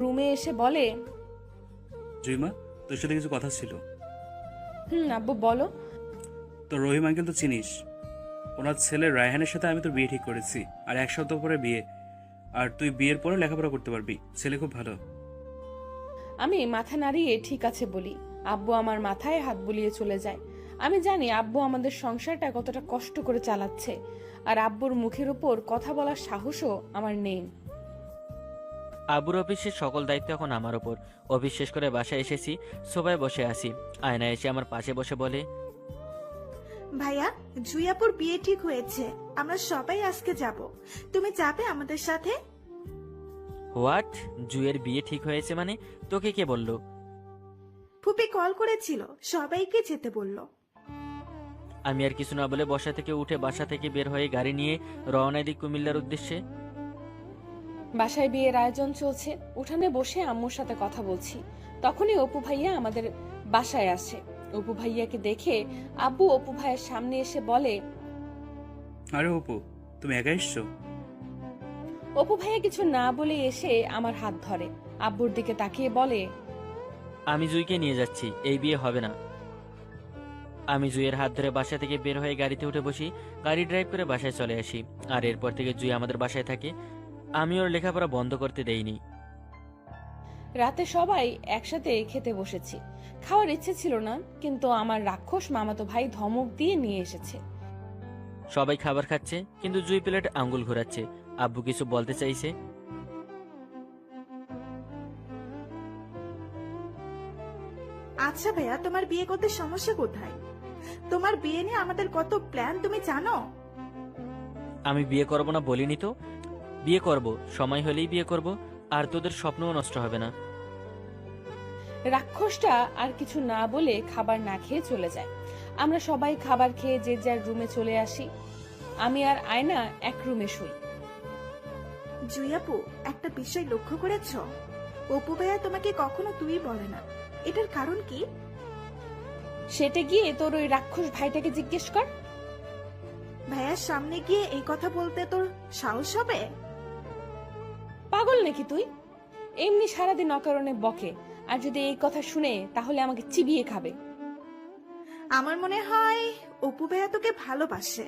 রুমে এসে বলে, জুইমা, তোর সাথে কিছু কথা ছিল। আব্বু বলো। তো রহিম আঙ্কেল তো চিনিস, ওনার ছেলে রায়হানের সাথে আমি তোর বিয়ে ঠিক করেছি। আর 1 সপ্তাহ পরে বিয়ে। আর তুই বিয়ের পরে লেখাপড়া করতে পারবি। ছেলে খুব ভালো। আমি মাথা নাড়িয়ে ঠিক আছে বলি। আব্বু আমার মাথায় হাত বুলিয়ে চলে যায়। আমি জানি আব্বু আমাদের সংসারটা কতটা কষ্ট করে চালাচ্ছে, আর আব্বুর মুখের উপর কথা বলার সাহসও আমার নেই। আবুর অফিসের সকল দায়িত্ব এখন আমার ওপর। অফিস শেষ করে বাসায় এসেছি, সোফায় বসে আছি। আয়না এসে আমার পাশে বসে বলে, ভাইয়া, জুইয়াপুর বিয়ে ঠিক হয়েছে। আমরা সবাই আজকে যাব। তুমি যাবে আমাদের সাথে? হোয়াট? জুয়ের বিয়ে ঠিক হয়েছে মানে? তোকে কে বলল? ফুপি কল করেছিল, সবাইকে যেতে বলল। আমি আর কিছু না বলে বসা থেকে উঠে বাসা থেকে বের হয়ে গাড়ি নিয়ে রওনা দিই কুমিল্লার উদ্দেশ্যে। বাসায় বিয়ের আয়োজন চলছে। উঠানে বসে আম্মুর সাথে কথা বলছি। তখনই অপু ভাইয়া আমাদের বাসায় আসে। অপু ভাইয়াকে দেখে আব্বু অপু ভাইয়ের সামনে এসে বলে, আরে অপু, তুমি একা এসছো? অপু ভাইয়া কিছু না বলে এসে আমার হাত ধরে। আব্বুর দিকে তাকিয়ে বলে, আমি জুইকে নিয়ে যাচ্ছি, এই বিয়ে হবে না। আমি জুইয়ের হাত ধরে বাসা থেকে বের হয়ে গাড়িতে উঠে বসি। গাড়ি ড্রাইভ করে বাসায় চলে আসি। আর এরপর থেকে জুই আমাদের বাসায় থাকে। আমি ওর লেখাপড়া বন্ধ করতে দেইনি। রাতে সবাই একসাথে খেতে বসেছি। খাওয়ার ইচ্ছে ছিল না, কিন্তু আমার রাক্ষস মামাতো ভাই ধমক দিয়ে নিয়ে এসেছে। সবাই খাবার খাচ্ছে, কিন্তু জুই প্লেট আঙ্গুল ঘোরাচ্ছে। আব্বু কিছু বলতে চাইছে। আচ্ছা ভাইয়া, তোমার বিয়ে করতে সমস্যা কোথায়? তোমার বিয়ে নিয়ে আমাদের কত প্ল্যান, তুমি জানো? আমি বিয়ে করব না বলিনি তো। বিয়ে করব, সময় হলেই বিয়ে করব। আর তোদের স্বপ্নও নষ্ট হবে না। রাক্ষসটা আর কিছু না বলে খাবার না খেয়ে চলে যায়। আমরা সবাই খাবার খেয়ে যে যার রুমে চলে আসি। আমি আর আয়না এক রুমে শুই। জুইয়াপু, একটা বিষয় লক্ষ্য করেছ? অপু ভাইয়া তোমাকে কখনো তুই বলে না। এটার কারণ কি? সেটে গিয়ে তোর ওই রাক্ষস ভাইটাকে জিজ্ঞেস কর। ভাইয়ার সামনে গিয়ে এই কথা বলতে তোর সাহস হবে? পাগল নাকি তুই? এমনি সারাদিন অকারণে বকে, আর যদি এই কথা শুনে তাহলে আমাকে চিবিয়ে খাবে। আমার মনে হয় অপু ভাইয়া তোকে ভালোবাসে।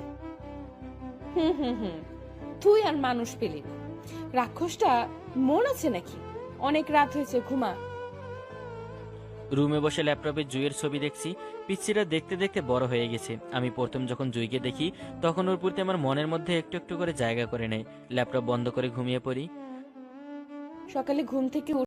হুম হুম হুম তুই আর মানুষ পেলি না। রাক্ষসটা মন আছে নাকি? অনেক রাত হয়েছে, ঘুমা। রুমে বসে ল্যাপটপে জুইয়ের ছবি দেখছি। পিচ্ছিটা দেখতে দেখতে বড় হয়ে গেছে। আমি প্রথম যখন জুইকে দেখি, তখন ওর প্রতি আমার মনের মধ্যে একটু একটু করে জায়গা করে নেয়। ল্যাপটপ বন্ধ করে ঘুমিয়ে পড়ি। সকালে ঘুম থেকে